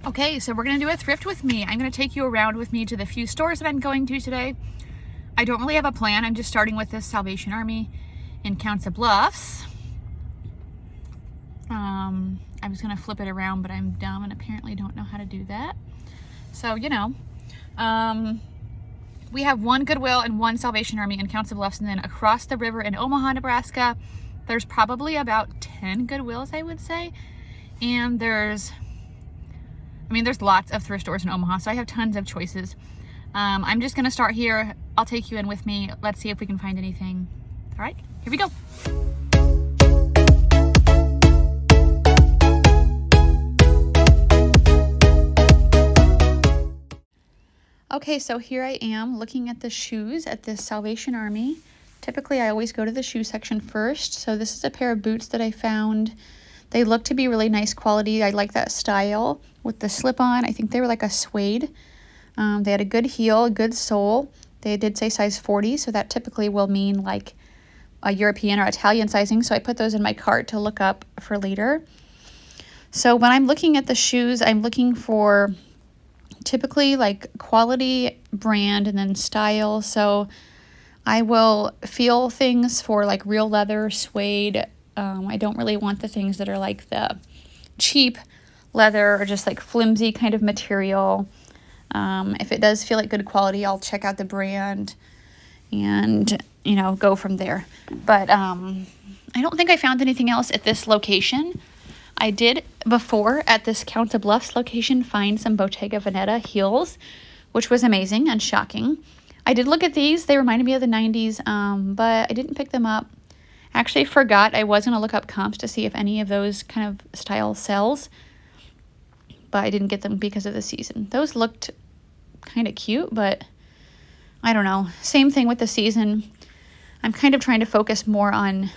Okay, so we're gonna do a thrift with me. I'm gonna take you around with me to the few stores that I'm going to today. I don't really have a plan. I'm just starting with this Salvation Army in Council Bluffs. I was gonna flip it around, but I'm dumb and apparently don't know how to do that. So, you know, we have one Goodwill and one Salvation Army in Council Bluffs, and then across the river in Omaha, Nebraska, there's probably about 10 Goodwills, I would say. And there's lots of thrift stores in Omaha, so I have tons of choices. I'm just gonna start here. I'll take you in with me. Let's see if we can find anything. All right, here we go. Okay, so here I am looking at the shoes at this Salvation Army. Typically, I always go to the shoe section first. So this is a pair of boots that I found. They look to be really nice quality. I like that style with the slip-on. I think they were like a suede. They had a good heel, a good sole. They did say size 40, so that typically will mean like a European or Italian sizing. So I put those in my cart to look up for later. So when I'm looking at the shoes, I'm looking for typically like quality, brand, and then style. So I will feel things for like real leather, suede. I don't really want the things that are like the cheap leather or just like flimsy kind of material. If it does feel like good quality, I'll check out the brand and, you know, go from there. But I don't think I found anything else at this location. I did before at this Council Bluffs location find some Bottega Veneta heels, which was amazing and shocking. I did look at these. They reminded me of the 90s, but I didn't pick them up. I actually forgot I was going to look up comps to see if any of those kind of style sells, but I didn't get them because of the season. Those looked kind of cute, but I don't know. Same thing with the season. I'm kind of trying to focus more on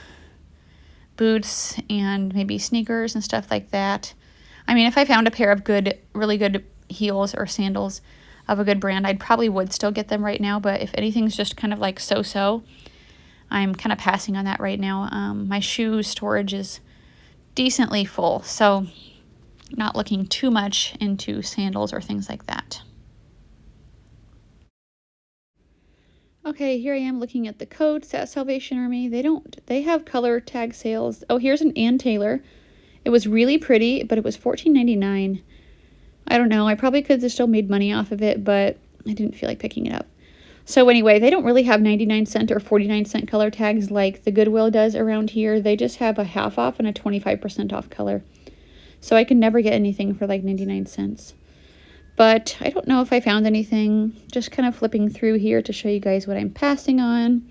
boots and maybe sneakers and stuff like that. I mean, if I found a pair of good, really good heels or sandals of a good brand, I probably would still get them right now. But if anything's just kind of like so-so, I'm kind of passing on that right now. My shoe storage is decently full, so not looking too much into sandals or things like that. Okay, here I am looking at the coats at Salvation Army. They have color tag sales. Oh, here's an Ann Taylor. It was really pretty, but it was $14.99. I don't know. I probably could have still made money off of it, but I didn't feel like picking it up. So anyway, they don't really have 99-cent or 49-cent color tags like the Goodwill does around here. They just have a half off and a 25% off color. So I can never get anything for like 99 cents. But I don't know if I found anything. Just kind of flipping through here to show you guys what I'm passing on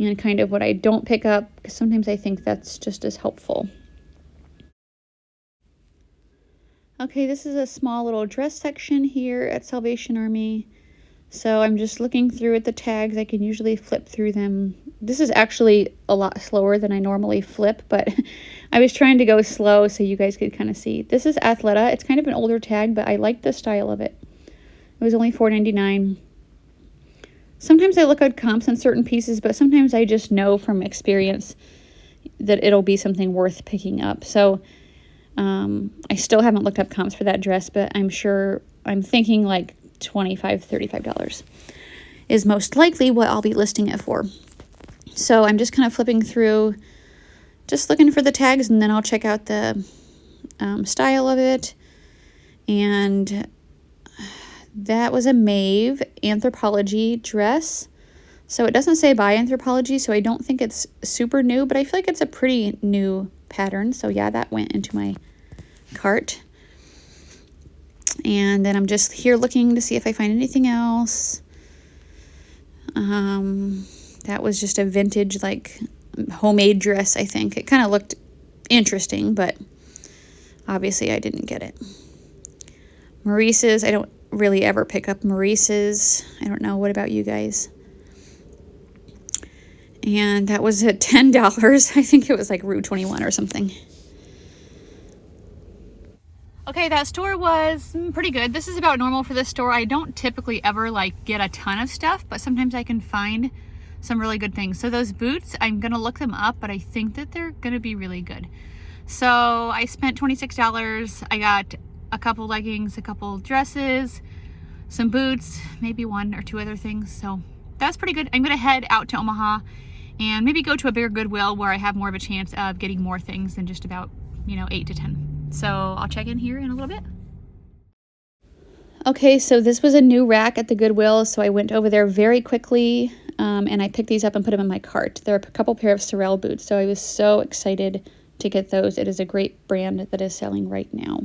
and kind of what I don't pick up, because sometimes I think that's just as helpful. Okay, this is a small little dress section here at Salvation Army. So I'm just looking through at the tags. I can usually flip through them. This is actually a lot slower than I normally flip, but I was trying to go slow so you guys could kind of see. This is Athleta. It's kind of an older tag, but I like the style of it. It was only $4.99. Sometimes I look at comps on certain pieces, but sometimes I just know from experience that it'll be something worth picking up. So I still haven't looked up comps for that dress, but I'm thinking like $25, $35 is most likely what I'll be listing it for. So I'm just kind of flipping through, just looking for the tags, and then I'll check out the style of it. And that was a Maeve Anthropologie dress. So it doesn't say by Anthropologie, so I don't think it's super new, but I feel like it's a pretty new pattern. So yeah, that went into my cart. And then I'm just here looking to see if I find anything else. That was just a vintage, like, homemade dress, I think. It kind of looked interesting, but obviously I didn't get it. Maurice's, I don't really ever pick up Maurice's. I don't know. What about you guys? And that was at $10. I think it was like Rue 21 or something. Okay, that store was pretty good. This is about normal for this store. I don't typically ever like get a ton of stuff, but sometimes I can find some really good things. So those boots, I'm gonna look them up, but I think that they're gonna be really good. So I spent $26. I got a couple leggings, a couple dresses, some boots, maybe one or two other things. So that's pretty good. I'm gonna head out to Omaha and maybe go to a bigger Goodwill where I have more of a chance of getting more things than just about, you know, 8 to 10. So I'll check in here in a little bit. Okay, so this was a new rack at the Goodwill, so I went over there very quickly and I picked these up and put them in my cart. There are a couple pair of Sorel boots, so I was so excited to get those. It is a great brand that is selling right now.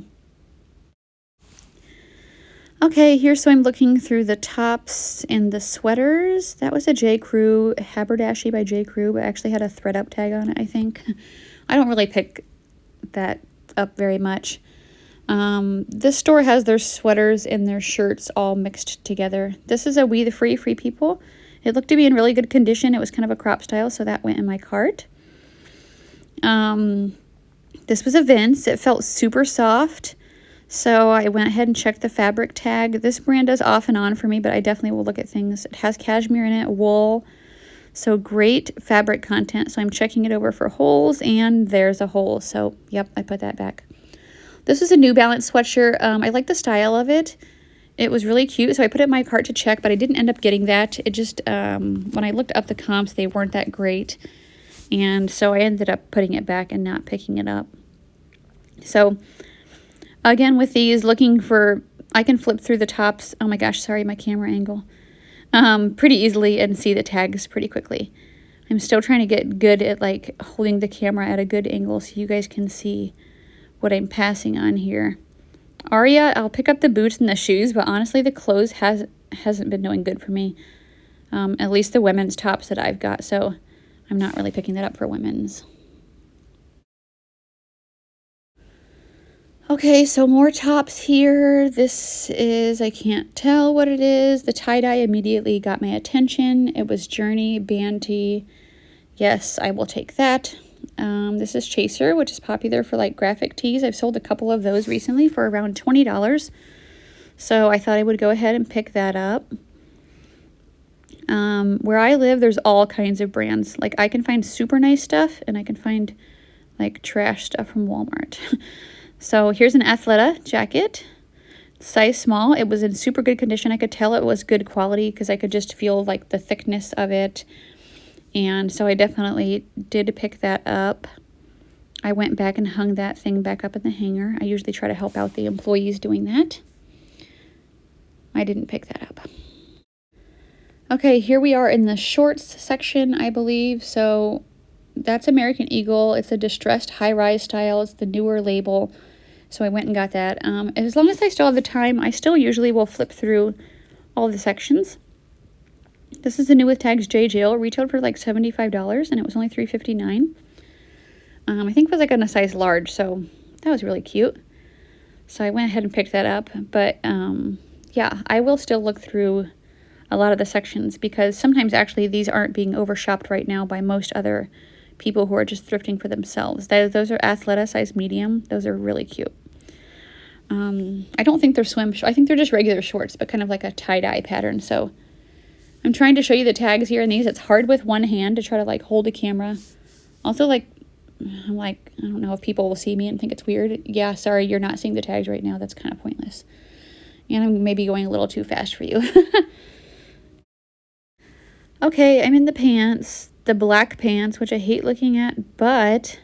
Okay, here, so I'm looking through the tops and the sweaters. That was a J. Crew, Haberdashy by J. Crew, but actually had a thread up tag on it, I think. I don't really pick that up very much. This store has their sweaters and their shirts all mixed together. This is a We the Free People. It looked to be in really good condition. It was kind of a crop style, so that went in my cart. This was a Vince. It felt super soft, so I went ahead and checked the fabric tag. This brand does off and on for me, but I definitely will look at things. It has cashmere in it, wool, so great fabric content. So I'm checking it over for holes, and there's a hole. So, yep, I put that back. This is a New Balance sweatshirt. I like the style of it. It was really cute, so I put it in my cart to check, but I didn't end up getting that. It just, when I looked up the comps, they weren't that great. And so I ended up putting it back and not picking it up. So, again, with these, looking for, I can flip through the tops. Oh my gosh, sorry, my camera angle. Pretty easily and see the tags pretty quickly. I'm still trying to get good at, like, holding the camera at a good angle so you guys can see what I'm passing on here. Aria, I'll pick up the boots and the shoes, but honestly the clothes hasn't been doing good for me. At least the women's tops that I've got, so I'm not really picking that up for women's. Okay, so more tops here. This is, I can't tell what it is. The tie-dye immediately got my attention. It was Journey Band Tee. Yes, I will take that. This is Chaser, which is popular for like graphic tees. I've sold a couple of those recently for around $20. So I thought I would go ahead and pick that up. Where I live, there's all kinds of brands. Like I can find super nice stuff and I can find like trash stuff from Walmart. So here's an Athleta jacket, size small. It was in super good condition. I could tell it was good quality because I could just feel like the thickness of it. And so I definitely did pick that up. I went back and hung that thing back up in the hanger. I usually try to help out the employees doing that. I didn't pick that up. Okay, here we are in the shorts section, I believe. So that's American Eagle. It's a distressed high-rise style. It's the newer label. So I went and got that. As long as I still have the time, I still usually will flip through all the sections. This is the new with tags J. Jill. Retailed for like $75 and it was only $3.59. I think it was like in a size large, so that was really cute. So I went ahead and picked that up. But yeah, I will still look through a lot of the sections because sometimes actually these aren't being overshopped right now by most other people who are just thrifting for themselves. Those are Athleta size medium. Those are really cute. I don't think they're swim. I think they're just regular shorts, but kind of like a tie-dye pattern. So I'm trying to show you the tags here in these. It's hard with one hand to try to like hold the camera. Also, like, I'm like, I don't know if people will see me and think it's weird. Yeah, sorry, you're not seeing the tags right now. That's kind of pointless. And I'm maybe going a little too fast for you. Okay, I'm in the pants, the black pants, which I hate looking at, but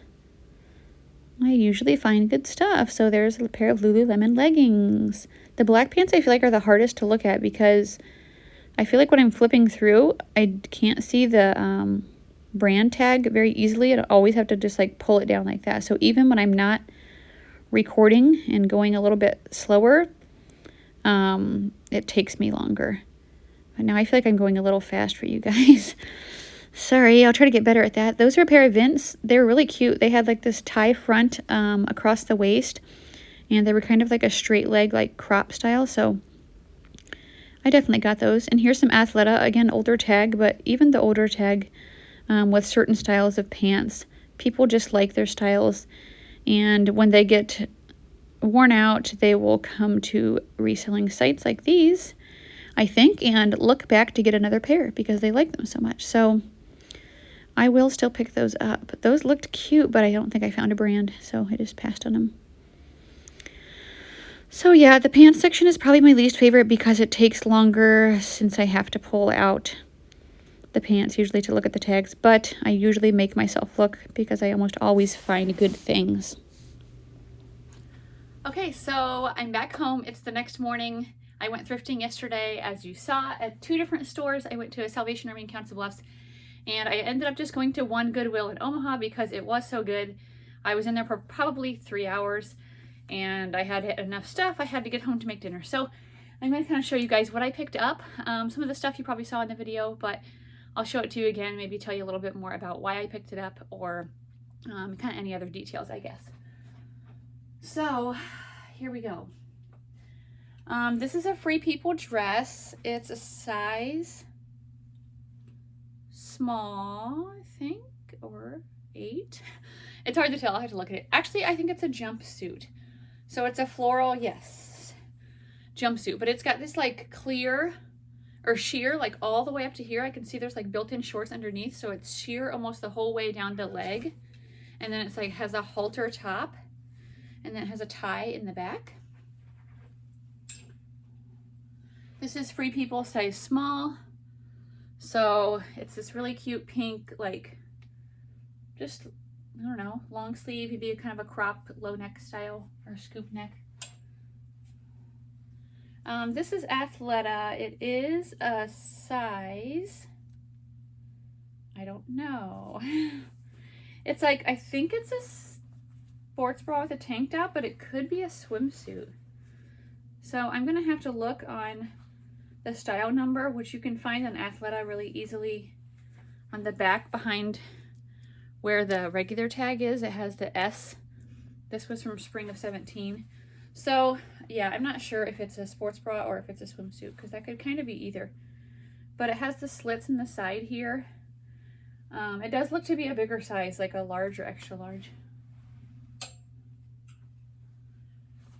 I usually find good stuff. So there's a pair of Lululemon leggings. The black pants I feel like are the hardest to look at because I feel like when I'm flipping through, I can't see the brand tag very easily. I always have to just like pull it down like that. So even when I'm not recording and going a little bit slower, it takes me longer. But now I feel like I'm going a little fast for you guys. Sorry, I'll try to get better at that. Those are a pair of Vince. They were really cute. They had like this tie front across the waist. And they were kind of like a straight leg, like crop style. So I definitely got those. And here's some Athleta. Again, older tag. But even the older tag with certain styles of pants, people just like their styles. And when they get worn out, they will come to reselling sites like these, I think, and look back to get another pair because they like them so much. So I will still pick those up. Those looked cute, but I don't think I found a brand, so I just passed on them. So yeah, the pants section is probably my least favorite because it takes longer since I have to pull out the pants usually to look at the tags, but I usually make myself look because I almost always find good things. Okay, so I'm back home. It's the next morning. I went thrifting yesterday, as you saw, at 2 different stores. I went to a Salvation Army in Council Bluffs, and I ended up just going to one Goodwill in Omaha because it was so good. I was in there for probably 3 hours, and I had enough stuff. I had to get home to make dinner. So I'm going to kind of show you guys what I picked up. Some of the stuff you probably saw in the video, but I'll show it to you again, maybe tell you a little bit more about why I picked it up, or kind of any other details, I guess. So here we go. This is a Free People dress. It's a size small, I think, or 8. It's hard to tell. I have to look at it. Actually, I think it's a jumpsuit. So it's a floral, yes, jumpsuit, but it's got this like clear or sheer, like all the way up to here. I can see there's like built-in shorts underneath, so it's sheer almost the whole way down the leg. And then it's like has a halter top, and then it has a tie in the back. This is Free People size small. So it's this really cute pink, like just, I don't know, long sleeve. It'd be kind of a crop low neck style or scoop neck. This is Athleta. It is a size, I don't know. It's like, I think it's a sports bra with a tank top, but it could be a swimsuit. So I'm gonna have to look on the style number, which you can find on Athleta really easily on the back behind where the regular tag is. It has the S. This was from spring of 17. So yeah, I'm not sure if it's a sports bra or if it's a swimsuit, because that could kind of be either. But it has the slits in the side here. It does look to be a bigger size, like a large or extra large.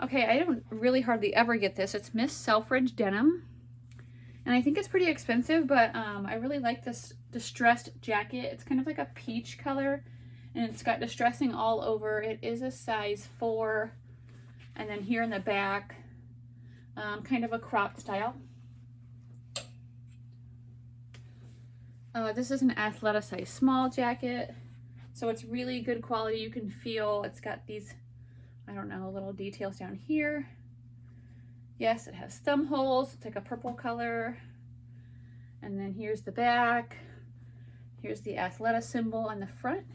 Okay, I don't really hardly ever get this. It's Miss Selfridge Denim. And I think it's pretty expensive, but I really like this distressed jacket. It's kind of like a peach color, and it's got distressing all over. It is a size 4. And then here in the back, kind of a cropped style. This is an Athleta size small jacket. So it's really good quality. You can feel it's got these, I don't know, little details down here. Yes, it has thumb holes. It's like a purple color. And then here's the back. Here's the Athleta symbol on the front.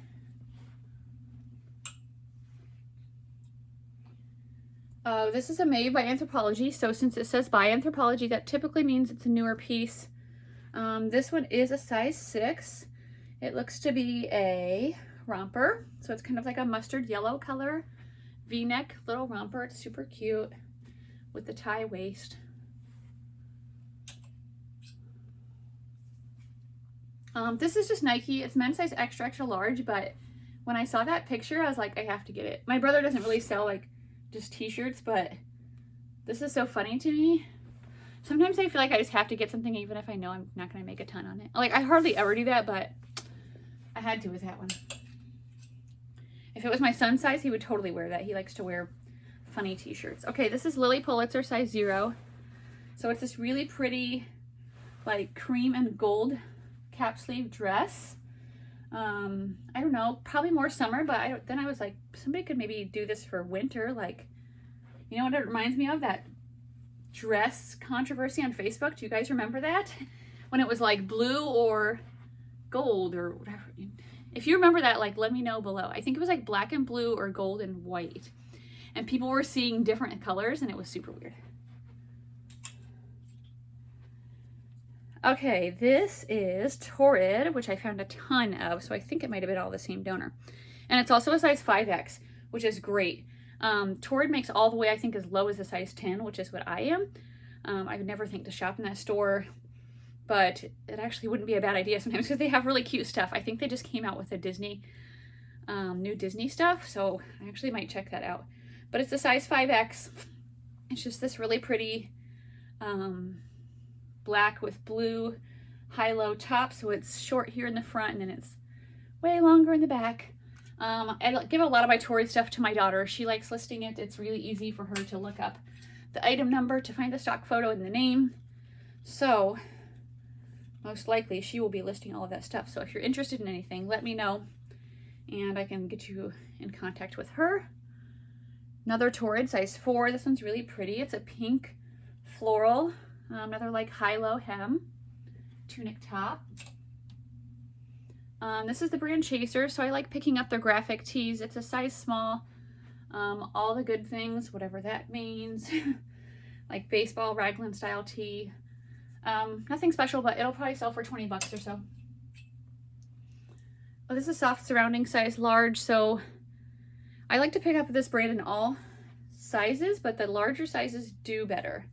This is a Made by Anthropologie. So since it says by Anthropologie, that typically means it's a newer piece. This one is a size 6. It looks to be a romper. So it's kind of like a mustard yellow color V-neck little romper. It's super cute with the tie waist. This is just Nike. It's men's size extra, extra large, but when I saw that picture, I was like, I have to get it. My brother doesn't really sell like just t-shirts, but this is so funny to me. Sometimes I feel like I just have to get something even if I know I'm not going to make a ton on it. Like, I hardly ever do that, but I had to with that one. If it was my son's size, he would totally wear that. He likes to wear funny t-shirts. Okay, this is Lily Pulitzer size 0. So it's this really pretty, like, cream and gold cap sleeve dress. I don't know, probably more summer, but then I was like, somebody could maybe do this for winter. Like, you know what it reminds me of? That dress controversy on Facebook. Do you guys remember that? When it was like blue or gold or whatever. If you remember that, like, let me know below. I think it was like black and blue or gold and white. And people were seeing different colors, and it was super weird. Okay, this is Torrid, which I found a ton of, so I think it might have been all the same donor. And it's also a size 5X, which is great. Torrid makes all the way, I think, as low as a size 10, which is what I am. I would never think to shop in that store, but it actually wouldn't be a bad idea sometimes because they have really cute stuff. I think they just came out with a Disney, new Disney stuff, so I actually might check that out. But it's a size 5X. It's just this really pretty black with blue high-low top, so it's short here in the front and then it's way longer in the back. I give a lot of my Torrid stuff to my daughter. She likes listing it. It's really easy for her to look up the item number, to find the stock photo and the name. So most likely she will be listing all of that stuff. So if you're interested in anything, let me know and I can get you in contact with her. Another Torrid, size 4. This one's really pretty. It's a pink floral, another like high-low hem, tunic top. This is the brand Chaser, so I like picking up their graphic tees. It's a size small. All the good things, whatever that means. Like baseball raglan style tee. Nothing special, but it'll probably sell for 20 bucks or so. Oh, this is soft surrounding, size large, so I like to pick up this brand in all sizes, but the larger sizes do better.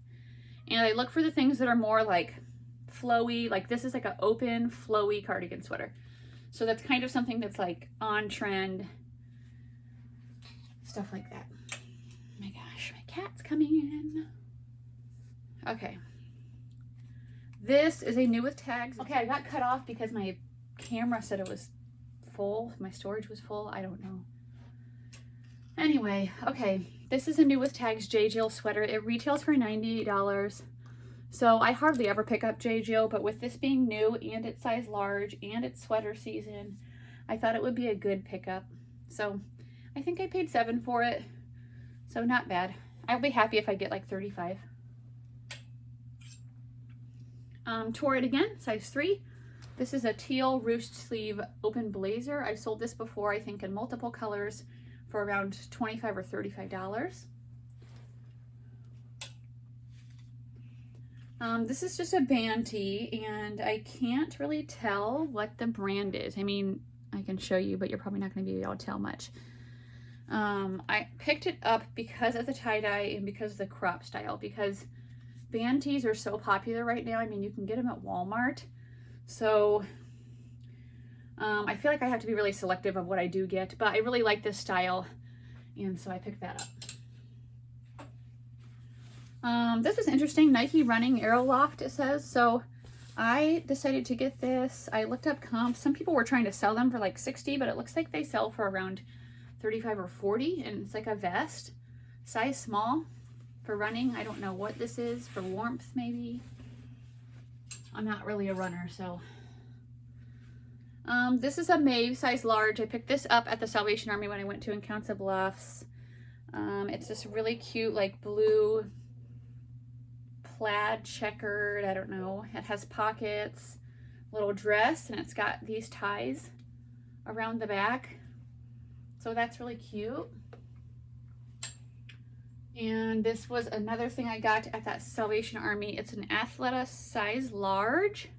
And I look for the things that are more like flowy, like this is like an open, flowy cardigan sweater. So that's kind of something that's like on trend, stuff like that. Oh my gosh, my cat's coming in. Okay. This is a new with tags. Okay, I got cut off because my camera said it was full. My storage was full. I don't know. Anyway, okay. This is a new with tags J. Jill sweater. It retails for $98. So I hardly ever pick up J. Jill, but with this being new and it's size large and it's sweater season, I thought it would be a good pickup. So I think I paid $7 for it. So not bad. I'll be happy if I get like 35. Torrid again, size 3. This is a teal ruched sleeve open blazer. I've sold this before, I think in multiple colors for around $25 or $35. This is just a band tee, and I can't really tell what the brand is. I mean, I can show you, but you're probably not going to be able to tell much. I picked it up because of the tie-dye and because of the crop style, because band tees are so popular right now. I mean, you can get them at Walmart. So I feel like I have to be really selective of what I do get, but I really like this style, and so I picked that up. This is interesting. Nike running Aeroloft, it says. So I decided to get this. I looked up comps. Some people were trying to sell them for like 60, but it looks like they sell for around 35 or 40, and it's like a vest, size small for running. I don't know what this is, for warmth maybe. I'm not really a runner, so. This is a Maeve, size large. I picked this up at the Salvation Army when I went to Encounter Bluffs. It's this really cute, like blue plaid checkered, I don't know. It has pockets, little dress, and it's got these ties around the back. So that's really cute. And this was another thing I got at that Salvation Army. It's an Athleta size large.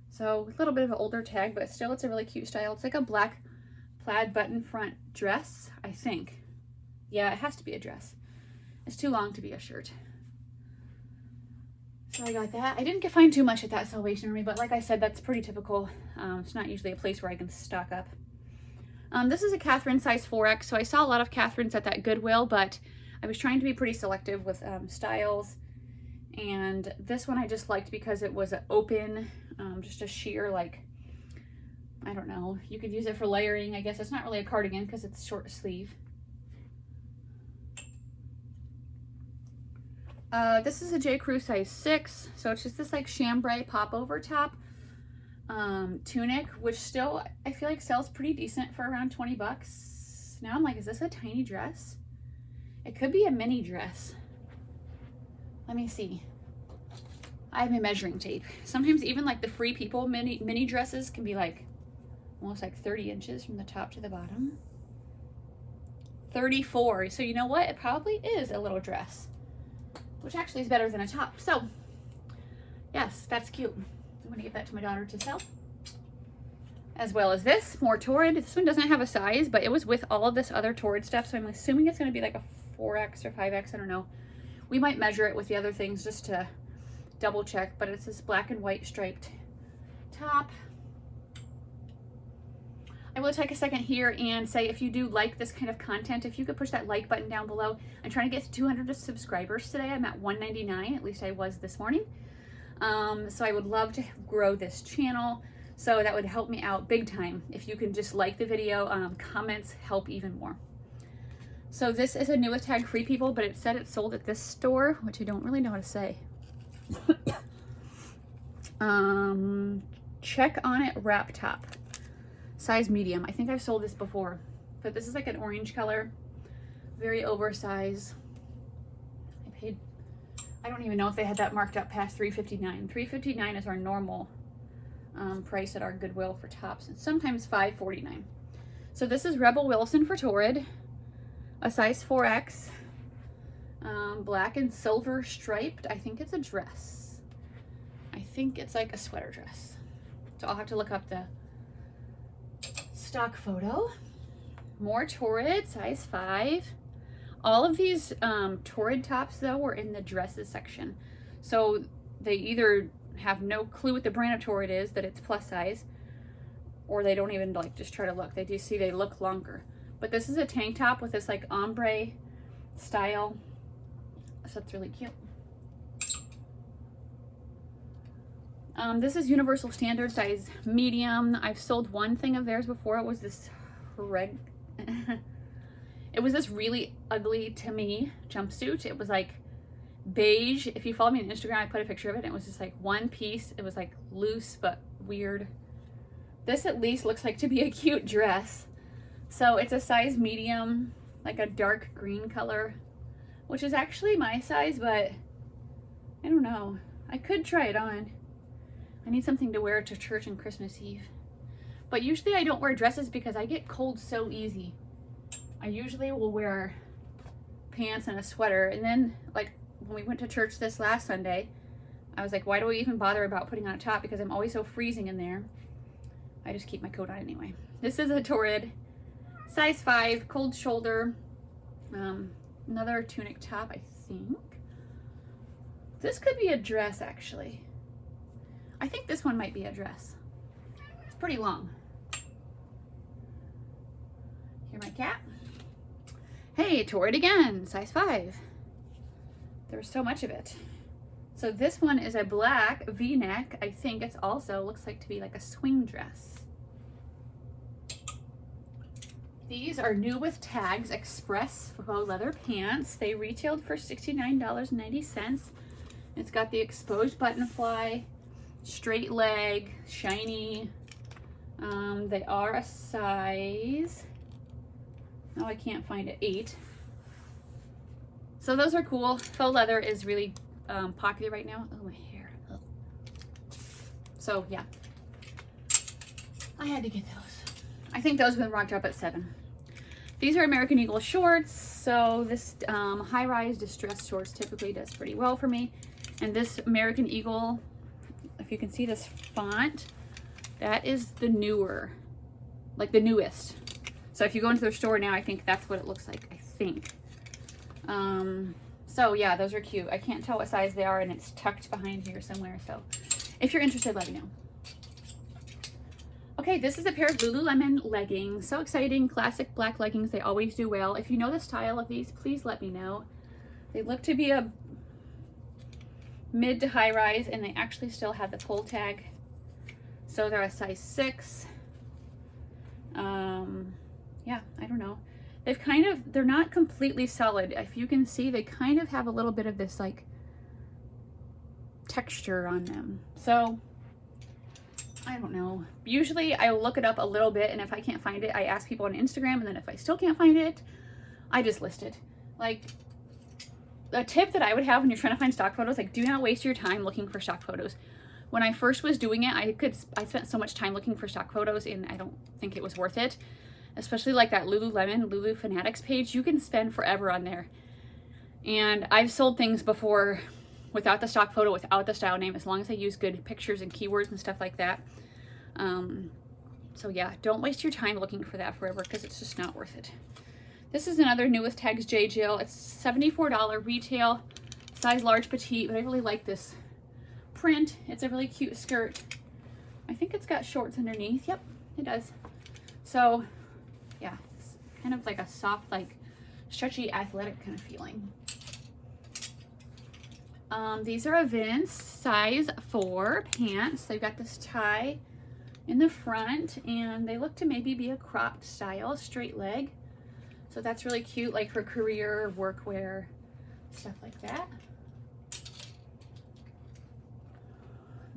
So a little bit of an older tag, but still it's a really cute style. It's like a black plaid button front dress, I think. Yeah, it has to be a dress. It's too long to be a shirt. So I got that. I didn't find too much at that Salvation Army, but like I said, that's pretty typical. It's not usually a place where I can stock up. This is a Catherine size 4X. So I saw a lot of Catherines at that Goodwill, but I was trying to be pretty selective with styles. And this one I just liked because it was open, just a sheer, like, I don't know. You could use it for layering. I guess it's not really a cardigan because it's short sleeve. This is a J. Crew size 6, so it's just this like chambray pop-over top tunic, which still I feel like sells pretty decent for around 20 bucks. Now I'm like, is this a tiny dress? It could be a mini dress. Let me see. I have my measuring tape. Sometimes even like the Free People mini dresses can be like almost like 30 inches from the top to the bottom. 34. So you know what? It probably is a little dress, which actually is better than a top. So yes, that's cute. I'm gonna give that to my daughter to sell. As well as this, more Torrid. This one doesn't have a size, but it was with all of this other Torrid stuff, so I'm assuming it's gonna be like a 4X or 5X, I don't know. We might measure it with the other things just to double check, but it's this black and white striped top. I will take a second here and say, if you do like this kind of content, if you could push that like button down below. I'm trying to get to 200 subscribers today. I'm at 199, at least I was this morning. So I would love to grow this channel. So that would help me out big time. If you can just like the video, comments help even more. So this is a new with tag free, people, but it said it sold at this store, which I don't really know how to say. Check on it wrap top, size medium. I think I've sold this before, but this is like an orange color, very oversized. I don't even know if they had that marked up past $3.59. $3.59 is our normal price at our Goodwill for tops, and sometimes $5.49. So this is Rebel Wilson for Torrid, a size 4X, black and silver striped. I think it's a dress. I think it's like a sweater dress. So I'll have to look up the stock photo. More Torrid, size 5. All of these Torrid tops, though, were in the dresses section. So they either have no clue what the brand of Torrid is, that it's plus size, or they don't even like just try to look. They do see they look longer. But this is a tank top with this like ombre style. So that's really cute. This is Universal Standard, size medium. I've sold one thing of theirs before. It was this it was this really ugly, to me, jumpsuit. It was like beige. If you follow me on Instagram, I put a picture of it, and it was just like one piece. It was like loose but weird. This at least looks like to be a cute dress. So it's a size medium, like a dark green color, which is actually my size, but I don't know. I could try it on. I need something to wear to church on Christmas Eve. But usually I don't wear dresses because I get cold so easy. I usually will wear pants and a sweater. And then, like, when we went to church this last Sunday, I was like, why do we even bother about putting on a top? Because I'm always so freezing in there. I just keep my coat on anyway. This is a Torrid, size 5, cold shoulder. Another tunic top, I think. This could be a dress, actually. I think this one might be a dress. It's pretty long. Here's my cat. Hey, Torrid again, size 5. There's so much of it. So this one is a black V-neck. I think it's also looks like to be like a swing dress. These are new with tags, express faux leather pants. They retailed for $69.90. It's got the exposed buttonfly, straight leg, shiny. They are a size, oh, I can't find it, 8. So those are cool. Faux leather is really popular right now. Oh, my hair. Ugh. So yeah, I had to get those. I think those have been marked up at 7. These are American Eagle shorts. So this high-rise distressed shorts typically does pretty well for me. And this American Eagle, if you can see this font, that is the newer, like the newest. So if you go into their store now, I think that's what it looks like, I think. So yeah, those are cute. I can't tell what size they are, and it's tucked behind here somewhere. So if you're interested, let me know. Okay, this is a pair of Lululemon leggings. So exciting, classic black leggings. They always do well. If you know the style of these, please let me know. They look to be a mid to high rise, and they actually still have the pull tag. So they're a size 6. Yeah, I don't know. They've kind of, they're not completely solid. If you can see, they kind of have a little bit of this like texture on them. So I don't know. Usually I look it up a little bit, and if I can't find it, I ask people on Instagram, and then if I still can't find it, I just list it. Like, a tip that I would have when you're trying to find stock photos, like, do not waste your time looking for stock photos. When I first was doing it, I spent so much time looking for stock photos, and I don't think it was worth it. Especially like that Lululemon, Lulu Fanatics page, you can spend forever on there. And I've sold things before without the stock photo, without the style name, as long as I use good pictures and keywords and stuff like that. So yeah, don't waste your time looking for that forever, because it's just not worth it. This is another new with tags J. Jill. It's $74 retail, size large petite, but I really like this print. It's a really cute skirt. I think it's got shorts underneath. Yep, it does. So yeah, it's kind of like a soft, like stretchy, athletic kind of feeling. These are a Vince size 4 pants. They've got this tie in the front, and they look to maybe be a cropped style, straight leg. So that's really cute, like for career, workwear, stuff like that.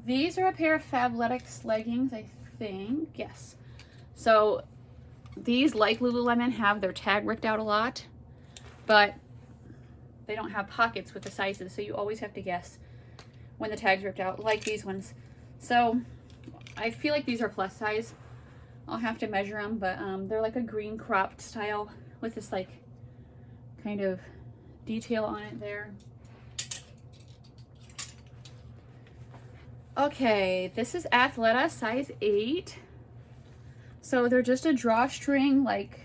These are a pair of Fabletics leggings, I think. Yes. So these, like Lululemon, have their tag ripped out a lot, but they don't have pockets with the sizes, so you always have to guess when the tag's ripped out, like these ones. So I feel like these are plus size. I'll have to measure them, but they're like a green cropped style with this like kind of detail on it there. Okay, this is Athleta size 8. So they're just a drawstring like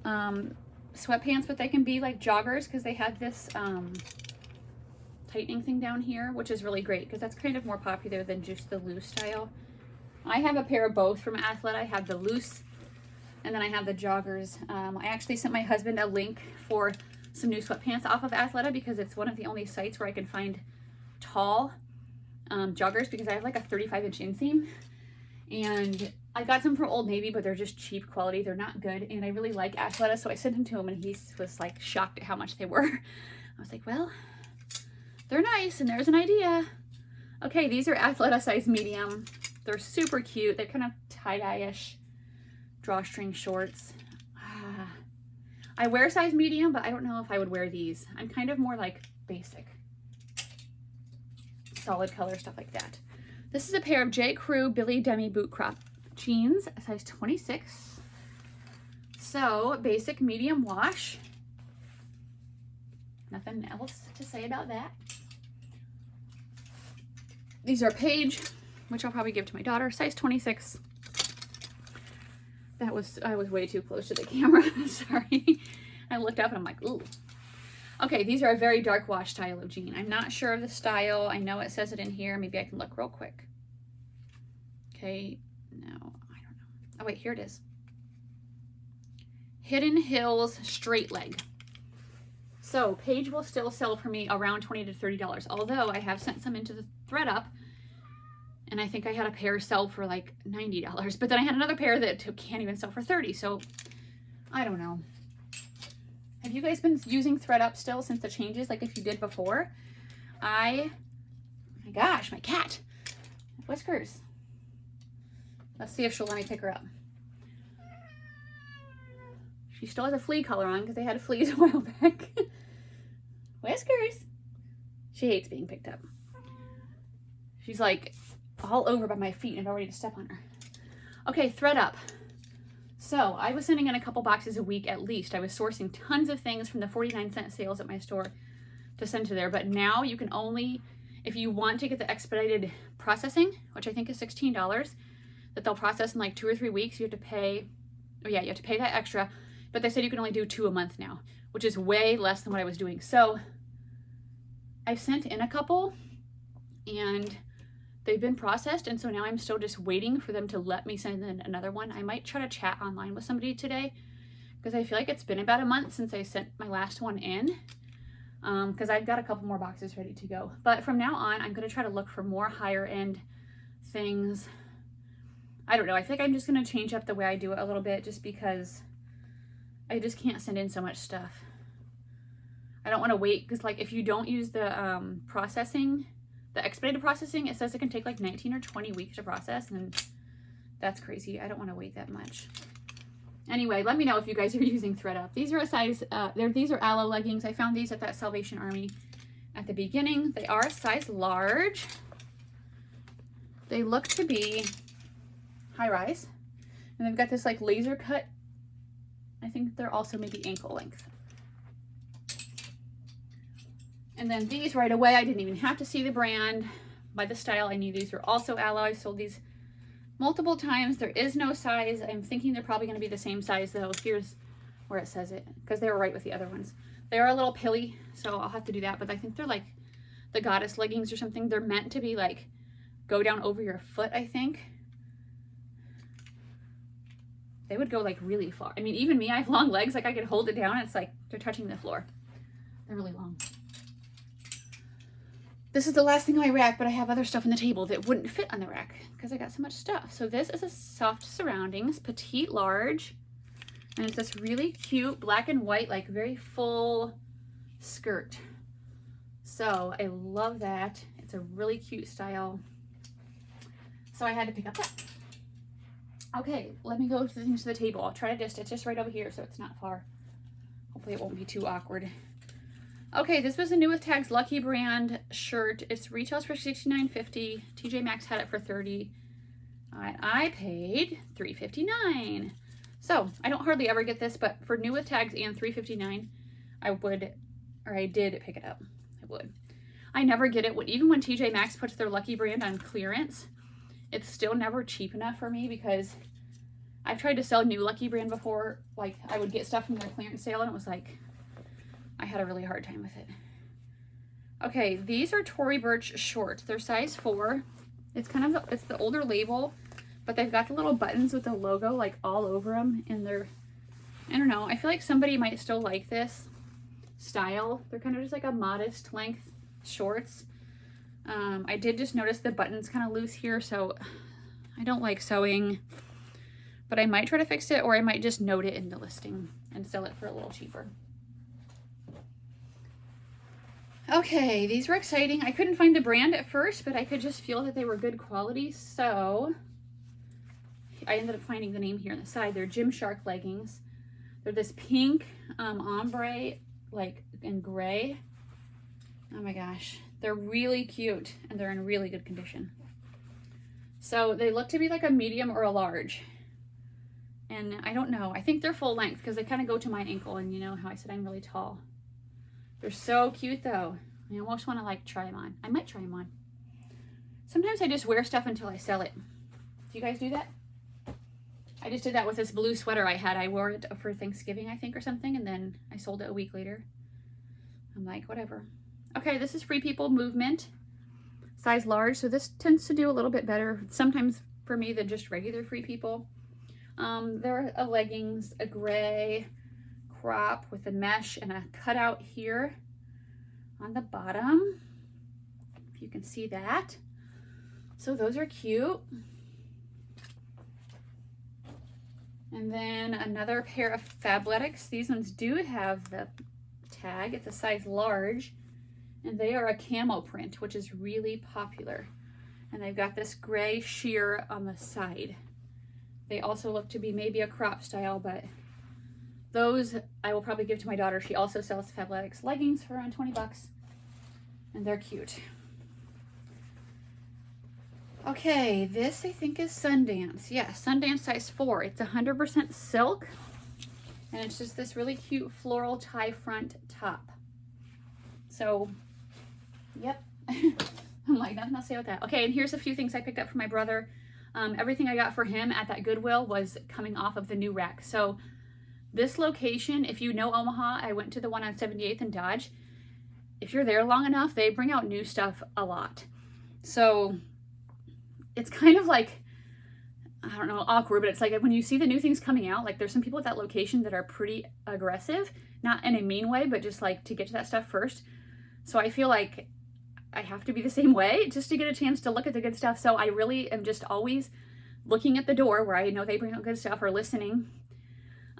sweatpants, but they can be like joggers because they have this tightening thing down here, which is really great because that's kind of more popular than just the loose style. I have a pair of both from Athleta. I have the loose and then I have the joggers. I actually sent my husband a link for some new sweatpants off of Athleta because it's one of the only sites where I can find tall joggers because I have like a 35-inch inseam, and I got some from Old Navy, but they're just cheap quality. They're not good, and I really like Athleta, so I sent them to him, and he was like shocked at how much they were. I was like, well, they're nice, and there's an idea. Okay, these are Athleta size medium. They're super cute. They're kind of tie-dye-ish drawstring shorts. I wear size medium, but I don't know if I would wear these. I'm kind of more like basic. Solid color, stuff like that. This is a pair of J. Crew Billy Demi boot crop jeans, size 26. So basic medium wash. Nothing else to say about that. These are Paige, which I'll probably give to my daughter, size 26. I was way too close to the camera. Sorry. I looked up and I'm like, ooh. Okay, these are a very dark wash style of jean. I'm not sure of the style. I know it says it in here. Maybe I can look real quick. Okay, no, I don't know. Oh wait, here it is. Hidden Hills straight leg. So Paige will still sell for me around $20 to $30, although I have sent some into the thread up, and I think I had a pair sell for like $90, but then I had another pair that can't even sell for $30, so I don't know. Have you guys been using thread up still since the changes, like if you did before? Oh my gosh, my cat. Whiskers. Let's see if she'll let me pick her up. She still has a flea collar on because they had fleas a while back. Whiskers. She hates being picked up. She's like all over by my feet and I'm ready to step on her. Okay, thread up. So I was sending in a couple boxes a week at least. I was sourcing tons of things from the 49-cent sales at my store to send to there. But now you can only, if you want to get the expedited processing, which I think is $16, that they'll process in like 2 or 3 weeks, you have to pay, oh yeah, you have to pay that extra. But they said you can only do 2 a month now, which is way less than what I was doing. So I've sent in a couple and they've been processed, and so now I'm still just waiting for them to let me send in another one. I might try to chat online with somebody today because I feel like it's been about a month since I sent my last one in, because I've got a couple more boxes ready to go. But from now on, I'm going to try to look for more higher end things. I don't know. I feel like I'm just going to change up the way I do it a little bit just because I just can't send in so much stuff. I don't want to wait because like if you don't use the processing, the expedited processing, it says it can take like 19 or 20 weeks to process, and that's crazy. I don't want to wait that much. Anyway, let me know if you guys are using thread up. These are a size, these are Aloe leggings. I found these at that Salvation Army at the beginning. They are a size large. They look to be high rise, and they've got this like laser cut. I think they're also maybe ankle length. And then these right away, I didn't even have to see the brand. By the style, I knew these were also Aloe. I sold these multiple times. There is no size. I'm thinking they're probably going to be the same size though. Here's where it says it, because they were right with the other ones. They are a little pilly, so I'll have to do that. But I think they're like the goddess leggings or something. They're meant to be like, go down over your foot, I think. They would go like really far. I mean, even me, I have long legs. Like I could hold it down. It's like they're touching the floor. They're really long. This is the last thing on my rack, but I have other stuff on the table that wouldn't fit on the rack because I got so much stuff. So this is a Soft Surroundings, petite large. And it's this really cute black and white, like very full skirt. So I love that. It's a really cute style. So I had to pick up that. Okay, let me go to the things to the table. I'll try to it's just right over here so it's not far. Hopefully it won't be too awkward. Okay, this was a New With Tags Lucky brand shirt. It's retails for $69.50. TJ Maxx had it for $30. I paid $3.59. So I don't hardly ever get this, but for New With Tags and $3.59, I did pick it up. I would. I never get it. Even when TJ Maxx puts their Lucky brand on clearance, it's still never cheap enough for me because I've tried to sell new Lucky brand before. Like I would get stuff from their clearance sale and it was like, I had a really hard time with it. Okay, these are Tory Burch shorts. They're size 4. It's kind of it's the older label, but they've got the little buttons with the logo like all over them, and they're, I don't know, I feel like somebody might still like this style. They're kind of just like a modest length shorts. I did just notice the buttons kind of loose here, so I don't like sewing, but I might try to fix it, or I might just note it in the listing and sell it for a little cheaper. Okay, these were exciting. I couldn't find the brand at first, but I could just feel that they were good quality, so I ended up finding the name here on the side. They're Shark Leggings. They're this pink ombre, like in gray. Oh my gosh, they're really cute and they're in really good condition. So they look to be like a medium or a large. And I don't know, I think they're full length because they kind of go to my ankle, and you know how I said I'm really tall. They're so cute though. I almost want to like try them on. I might try them on. Sometimes I just wear stuff until I sell it. Do you guys do that? I just did that with this blue sweater I had. I wore it for Thanksgiving, I think, or something, and then I sold it a week later. I'm like, whatever. Okay, this is Free People Movement, size large. So this tends to do a little bit better sometimes for me than just regular Free People. They're a leggings, a gray crop with a mesh and a cutout here on the bottom, if you can see that. So those are cute. And then another pair of Fabletics. These ones do have the tag. It's a size large, and they are a camo print, which is really popular. And they've got this gray sheer on the side. They also look to be maybe a crop style, but those I will probably give to my daughter. She also sells Fabletics leggings for around 20 bucks, and they're cute. Okay, this I think is Sundance. Yeah, Sundance size 4. It's 100% silk, and it's just this really cute floral tie front top. So, yep. I'm like, nothing else to say about that. Okay, and here's a few things I picked up for my brother. Everything I got for him at that Goodwill was coming off of the new rack. So this location, if you know Omaha, I went to the one on 78th and Dodge. If you're there long enough, they bring out new stuff a lot. So it's kind of like, I don't know, awkward, but it's like when you see the new things coming out, like there's some people at that location that are pretty aggressive, not in a mean way, but just like to get to that stuff first. So I feel like I have to be the same way just to get a chance to look at the good stuff. So I really am just always looking at the door where I know they bring out good stuff, or listening.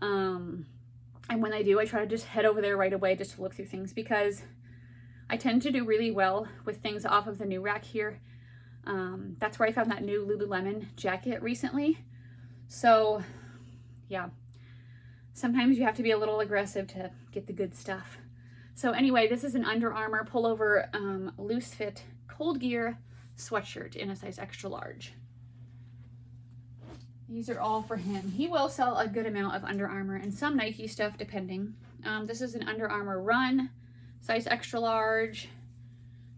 And when I do, I try to just head over there right away just to look through things, because I tend to do really well with things off of the new rack here. That's where I found that new Lululemon jacket recently. So yeah, sometimes you have to be a little aggressive to get the good stuff. So anyway, this is an Under Armour pullover loose fit cold gear sweatshirt in a size extra large. These are all for him. He will sell a good amount of Under Armour and some Nike stuff depending. This is an Under Armour Run, size extra large,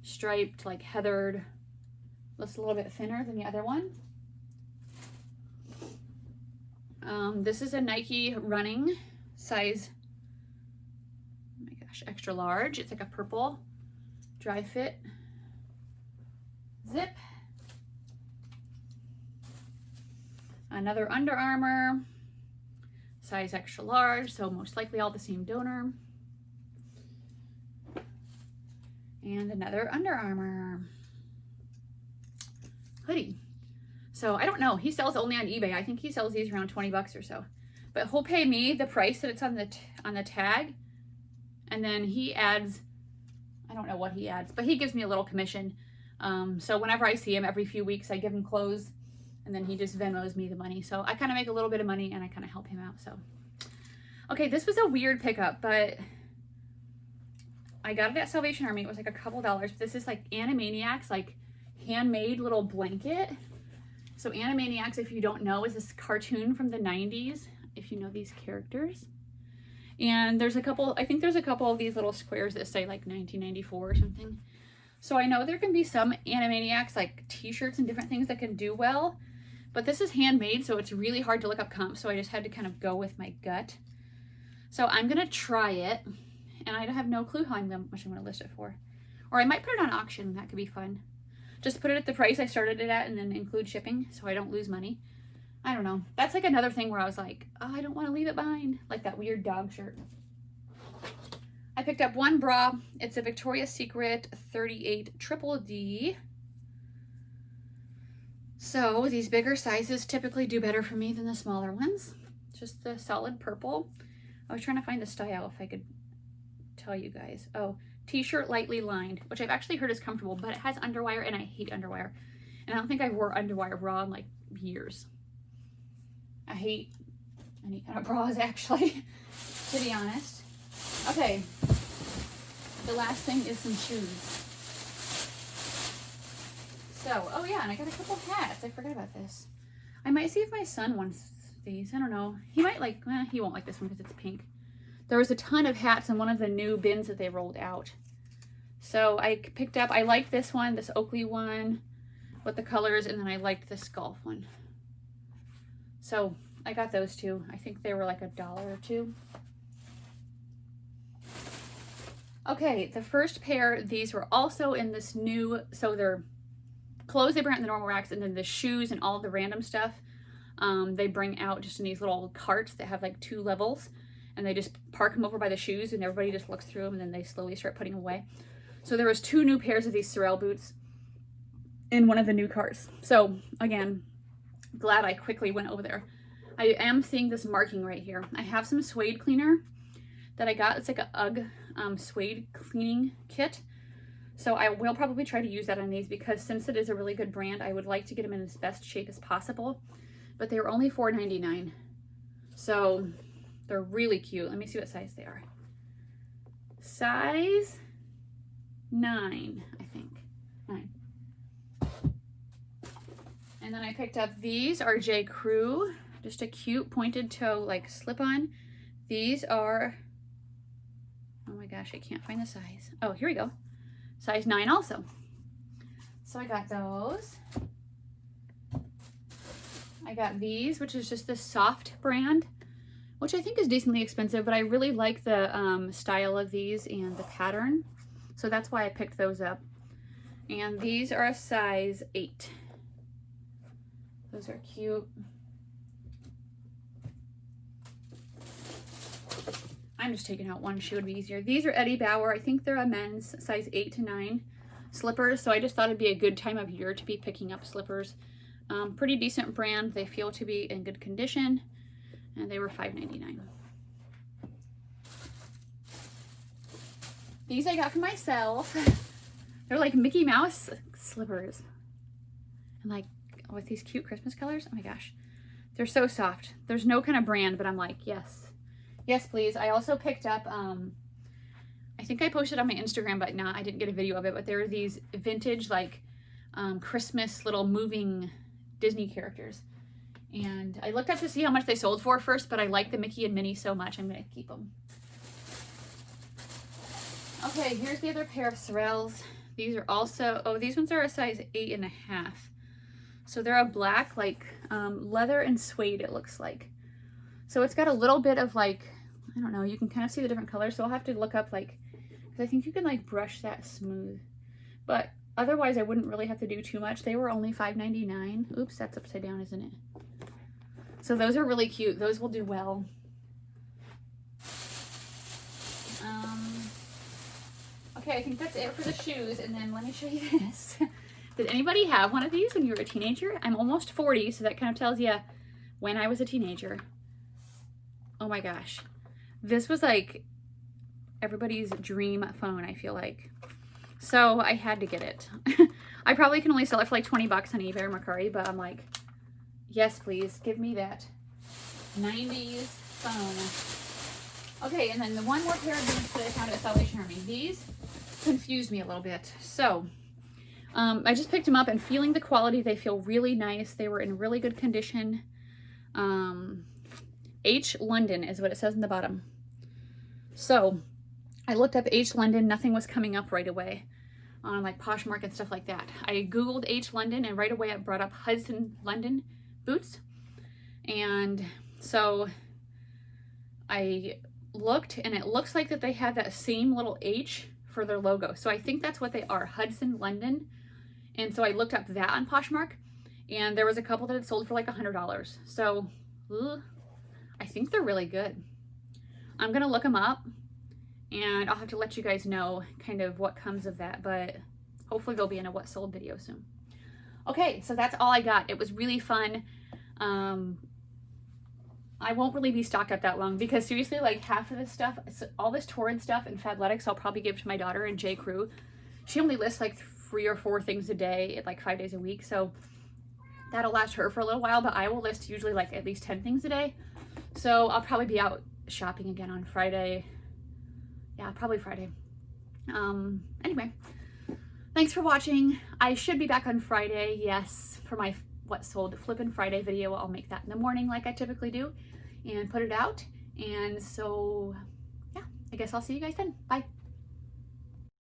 striped, like heathered. Looks a little bit thinner than the other one. This is a Nike running size, oh my gosh, extra large. It's like a purple dry fit zip. Another Under Armour size extra large, so most likely all the same donor. And another Under Armour hoodie. So I don't know. He sells only on eBay. I think he sells these around 20 bucks or so. But he'll pay me the price that it's on the tag. And then he adds, I don't know what he adds, but he gives me a little commission. So whenever I see him every few weeks, I give him clothes and then he just Venmos me the money. So I kind of make a little bit of money and I kind of help him out. So, okay, this was a weird pickup, but I got it at Salvation Army. It was like a couple dollars. But this is like Animaniacs, like handmade little blanket. So Animaniacs, if you don't know, is this cartoon from the 90s, if you know these characters. And there's a couple, I think there's a couple of these little squares that say like 1994 or something. So I know there can be some Animaniacs like t-shirts and different things that can do well, but this is handmade, so it's really hard to look up comps. So I just had to kind of go with my gut. So I'm gonna try it, and I have no clue how much I'm gonna list it for. Or I might put it on auction, that could be fun. Just put it at the price I started it at and then include shipping so I don't lose money. I don't know. That's like another thing where I was like, oh, I don't want to leave it behind. Like that weird dog shirt. I picked up one bra. It's a Victoria's Secret 38 Triple D. So these bigger sizes typically do better for me than the smaller ones. Just the solid purple. I was trying to find the style if I could tell you guys. Oh, t-shirt lightly lined, which I've actually heard is comfortable, but it has underwire and I hate underwire. And I don't think I've wore underwire bra in like years. I hate any kind of bras actually, to be honest. Okay, the last thing is some shoes. So, oh yeah, and I got a couple hats. I forgot about this. I might see if my son wants these. I don't know. He might like, he won't like this one because it's pink. There was a ton of hats in one of the new bins that they rolled out. So I picked up, I liked this one, this Oakley one with the colors, and then I liked this golf one. So I got those two. I think they were like $1 or $2. Okay, the first pair, these were also in this new, so they're clothes they bring out in the normal racks, and then the shoes and all the random stuff they bring out just in these little carts that have like 2 levels, and they just park them over by the shoes and everybody just looks through them and then they slowly start putting them away. So there was 2 new pairs of these Sorel boots in one of the new carts. So again, glad I quickly went over there. I am seeing this marking right here. I have some suede cleaner that I got. It's like a UGG suede cleaning kit. So I will probably try to use that on these because since it is a really good brand, I would like to get them in as best shape as possible. But they were only $4.99. So they're really cute. Let me see what size they are. Size 9, I think. 9. And then I picked up these are J. Crew. Just a cute pointed toe like slip-on. These are, oh my gosh, I can't find the size. Oh, here we go. Size 9 also. So I got those. I got these, which is just the Soft brand, which I think is decently expensive, but I really like the style of these and the pattern. So that's why I picked those up. And these are a size 8. Those are cute. I'm just taking out one shoe, would be easier. These are Eddie Bauer. I think they're a men's size 8 to 9 slippers. So I just thought it'd be a good time of year to be picking up slippers. Pretty decent brand. They feel to be in good condition. And they were $5.99. These I got for myself. They're like Mickey Mouse slippers. And like with these cute Christmas colors. Oh my gosh. They're so soft. There's no kind of brand, but I'm like, yes. Yes, please. I also picked up, I think I posted on my Instagram, but I didn't get a video of it, but there are these vintage, like, Christmas little moving Disney characters. And I looked up to see how much they sold for first, but I like the Mickey and Minnie so much, I'm going to keep them. Okay, here's the other pair of Sorels. These are also, oh, these ones are a size 8.5. So they're a black, like, leather and suede, it looks like. So it's got a little bit of like, I don't know, you can kind of see the different colors. So I'll have to look up like, because I think you can like brush that smooth. But otherwise I wouldn't really have to do too much. They were only $5.99. Oops, that's upside down, isn't it? So those are really cute. Those will do well. Okay, I think that's it for the shoes, and then let me show you this. Did anybody have one of these when you were a teenager? I'm almost 40, so that kind of tells you when I was a teenager. Oh my gosh. This was like everybody's dream phone, I feel like. So I had to get it. I probably can only sell it for like 20 bucks on eBay or Mercari, but I'm like, yes, please, give me that 90s phone. Okay, and then the one more pair of boots that I found at Salvation Army. These confused me a little bit. So I just picked them up, and feeling the quality, they feel really nice. They were in really good condition. H London is what it says in the bottom. So I looked up H London, nothing was coming up right away on like Poshmark and stuff like that. I Googled H London, and right away it brought up Hudson London boots. And so I looked, and it looks like that they had that same little H for their logo. So I think that's what they are, Hudson London. And so I looked up that on Poshmark, and there was a couple that had sold for like $100. So I think they're really good. I'm gonna look them up, and I'll have to let you guys know kind of what comes of that, but hopefully they'll be in a what sold video soon. Okay, so that's all I got. It was really fun. I won't really be stocked up that long, because seriously, like half of this stuff, all this Torrid stuff and Fabletics, I'll probably give to my daughter and J. Crew. She only lists like 3 or 4 things a day, like 5 days a week, so that'll last her for a little while, but I will list usually like at least 10 things a day. So I'll probably be out shopping again on Friday. Yeah, probably Friday. Anyway, thanks for watching. I should be back on Friday, yes, for my what sold Flippin' Friday video. I'll make that in the morning like I typically do and put it out. And so, yeah, I guess I'll see you guys then. Bye.